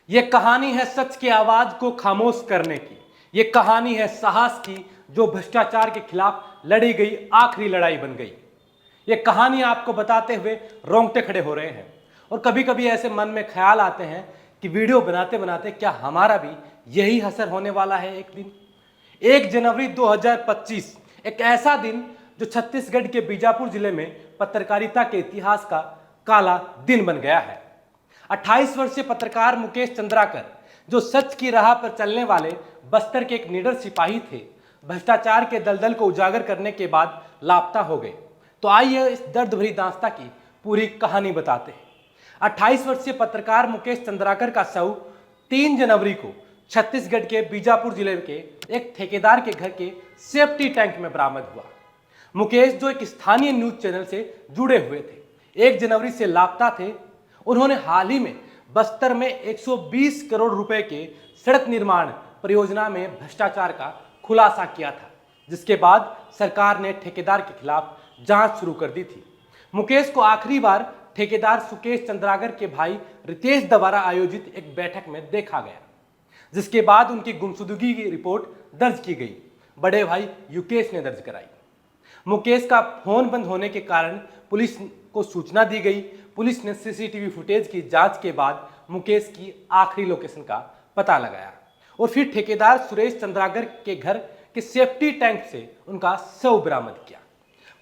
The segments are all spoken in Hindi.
ये कहानी है सच की आवाज को खामोश करने की। ये कहानी है साहस की, जो भ्रष्टाचार के खिलाफ लड़ी गई आखिरी लड़ाई बन गई। ये कहानी आपको बताते हुए रोंगटे खड़े हो रहे हैं। और कभी कभी ऐसे मन में ख्याल आते हैं कि वीडियो बनाते बनाते क्या हमारा भी यही असर होने वाला है एक दिन। 1 जनवरी 2025 एक ऐसा दिन जो छत्तीसगढ़ के बीजापुर जिले में पत्रकारिता के इतिहास का काला दिन बन गया है। 28 वर्षीय पत्रकार मुकेश चंद्राकर, जो सच की राह पर चलने वाले बस्तर के एक निडर सिपाही थे, भ्रष्टाचार के दलदल को उजागर करने के बाद लापता हो गए। तो आइए इस दर्द भरी दास्तां की पूरी कहानी बताते हैं। 28 वर्षीय पत्रकार मुकेश चंद्राकर का शव 3 जनवरी को छत्तीसगढ़ के बीजापुर जिले के एक ठेकेदार के घर के सेफ्टी टैंक में बरामद हुआ। मुकेश, जो एक स्थानीय न्यूज चैनल से जुड़े हुए थे, 1 जनवरी से लापता थे। उन्होंने हाल ही में बस्तर में 120 करोड़ रुपए के सड़क निर्माण परियोजना में भ्रष्टाचार का खुलासा किया था, जिसके बाद सरकार ने ठेकेदार के खिलाफ जांच शुरू कर दी थी। मुकेश को आखिरी बार ठेकेदार सुकेश चंद्राकर के भाई रितेश द्वारा आयोजित एक बैठक में देखा गया, जिसके बाद उनकी गुमशुदगी की रिपोर्ट दर्ज की गई। बड़े भाई युकेश ने दर्ज कराई। मुकेश का फोन बंद होने के कारण पुलिस को सूचना दी गई। पुलिस ने सीसीटीवी फुटेज की जांच के बाद मुकेश की आखिरी लोकेशन का पता लगाया और फिर ठेकेदार सुरेश चंद्राकर के घर के सेफ्टी टैंक से उनका शव बरामद किया।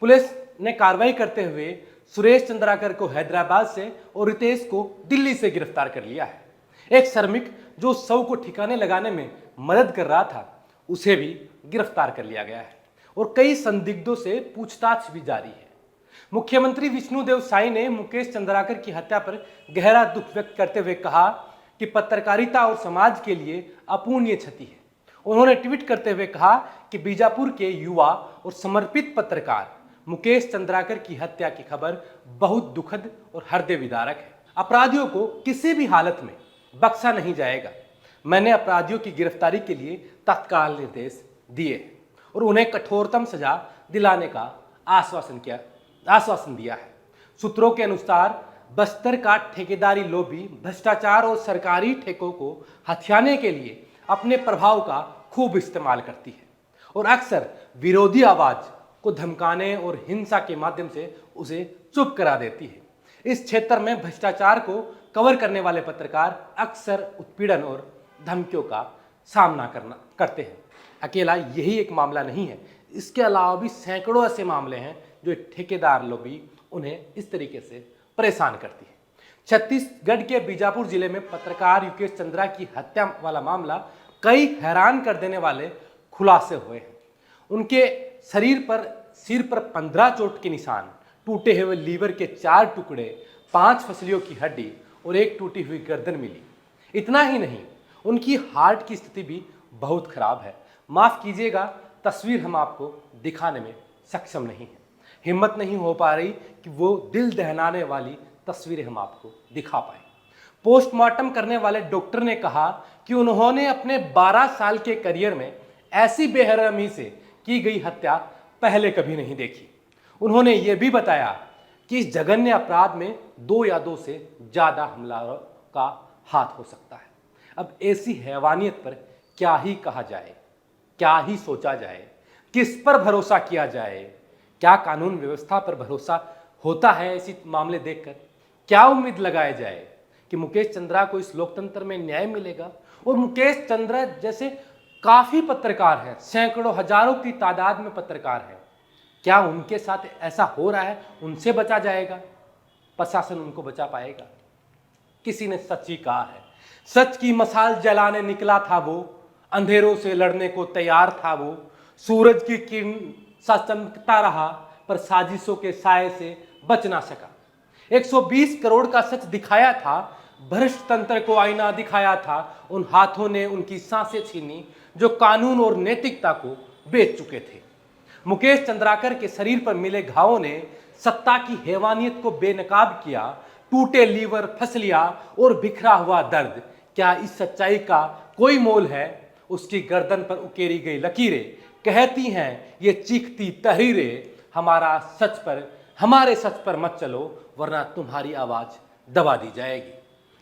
पुलिस ने कार्रवाई करते हुए सुरेश चंद्राकर को हैदराबाद से और रितेश को दिल्ली से गिरफ्तार कर लिया है। एक श्रमिक जो उस शव को ठिकाने लगाने में मदद कर रहा था, उसे भी गिरफ्तार कर लिया गया है और कई संदिग्धों से पूछताछ भी जारी है। मुख्यमंत्री विष्णुदेव साई ने मुकेश चंद्राकर की हत्या पर गहरा दुख व्यक्त करते हुए कहा कि पत्रकारिता और समाज के लिए अपूर्णीय क्षति है। उन्होंने ट्वीट करते हुए कहा कि बीजापुर के युवा और समर्पित पत्रकार मुकेश चंद्राकर की हत्या की खबर बहुत दुखद और हृदय विदारक है। अपराधियों को किसी भी हालत में बख्शा नहीं जाएगा। मैंने अपराधियों की गिरफ्तारी के लिए तत्काल निर्देश दिए हैं और उन्हें कठोरतम सजा दिलाने का आश्वासन दिया है। सूत्रों के अनुसार बस्तर का ठेकेदारी लॉबी भ्रष्टाचार और सरकारी ठेकों को हथियाने के लिए अपने प्रभाव का खूब इस्तेमाल करती है और अक्सर विरोधी आवाज को धमकाने और हिंसा के माध्यम से उसे चुप करा देती है। इस क्षेत्र में भ्रष्टाचार को कवर करने वाले पत्रकार अक्सर उत्पीड़न और धमकियों का सामना करते हैं। अकेला यही एक मामला नहीं है, इसके अलावा भी सैकड़ों ऐसे मामले हैं जो एक ठेकेदार लॉबी उन्हें इस तरीके से परेशान करती है। छत्तीसगढ़ के बीजापुर जिले में पत्रकार युकेश चंद्रा की हत्या वाला मामला कई हैरान कर देने वाले खुलासे हुए हैं। उनके सिर पर 15 चोट के निशान, टूटे हुए लीवर के 4 टुकड़े, 5 फसलियों की हड्डी और एक टूटी हुई गर्दन मिली। इतना ही नहीं, उनकी हार्ट की स्थिति भी बहुत खराब है। माफ कीजिएगा, तस्वीर हम आपको दिखाने में सक्षम नहीं है। हिम्मत नहीं हो पा रही कि वो दिल दहलाने वाली तस्वीरें हम आपको दिखा पाए। पोस्टमार्टम करने वाले डॉक्टर ने कहा कि उन्होंने अपने 12 साल के करियर में ऐसी बेरहमी से की गई हत्या पहले कभी नहीं देखी। उन्होंने ये भी बताया कि इस जघन्य अपराध में 2 या 2 से ज्यादा हमलावरों का हाथ हो सकता है। अब ऐसी हैवानियत पर क्या ही कहा जाए, क्या ही सोचा जाए, किस पर भरोसा किया जाए? क्या कानून व्यवस्था पर भरोसा होता है ऐसी मामले देखकर? क्या उम्मीद लगाया जाए कि मुकेश चंद्रा को इस लोकतंत्र में न्याय मिलेगा? और मुकेश चंद्रा जैसे काफी पत्रकार हैं, सैकड़ों हजारों की तादाद में पत्रकार हैं, क्या उनके साथ ऐसा हो रहा है? उनसे बचा जाएगा? प्रशासन उनको बचा पाएगा? किसी ने सच ही कहा है, सच की मशाल जलाने निकला था वो, अंधेरों से लड़ने को तैयार था वो, सूरज की किरण सा चमकता रहा पर साजिशों के साए से बच ना सका। 120 करोड़ का सच दिखाया था, भ्रष्ट तंत्र को आईना दिखाया था। उन हाथों ने उनकी सांसें छीनी जो कानून और नैतिकता को बेच चुके थे। मुकेश चंद्राकर के शरीर पर मिले घावों ने सत्ता की हैवानियत को बेनकाब किया। टूटे लीवर, फसलियां और बिखरा हुआ दर्द, क्या इस सच्चाई का कोई मोल है? उसकी गर्दन पर उकेरी गई लकीरें कहती हैं, ये चीखती तहरीरें, हमारे सच पर मत चलो वरना तुम्हारी आवाज दबा दी जाएगी।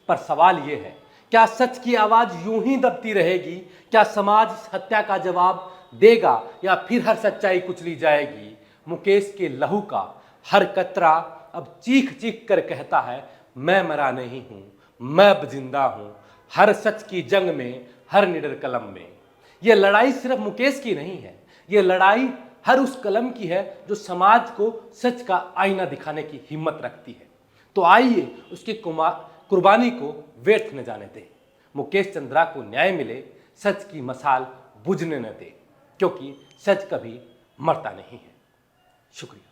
पर सवाल यह है क्या सच की आवाज यूं ही दबती रहेगी? क्या समाज इस हत्या का जवाब देगा या फिर हर सच्चाई कुचली जाएगी? मुकेश के लहू का हर कतरा अब चीख चीख कर कहता है, मैं मरा नहीं हूं, मैं अब जिंदा हूं। हर सच की जंग में, हर निडर कलम में। यह लड़ाई सिर्फ मुकेश की नहीं है, यह लड़ाई हर उस कलम की है जो समाज को सच का आईना दिखाने की हिम्मत रखती है। तो आइए उसकी कुर्बानी को व्यर्थ न जाने दें। मुकेश चंद्रा को न्याय मिले, सच की मशाल बुझने न दे, क्योंकि सच कभी मरता नहीं है। शुक्रिया।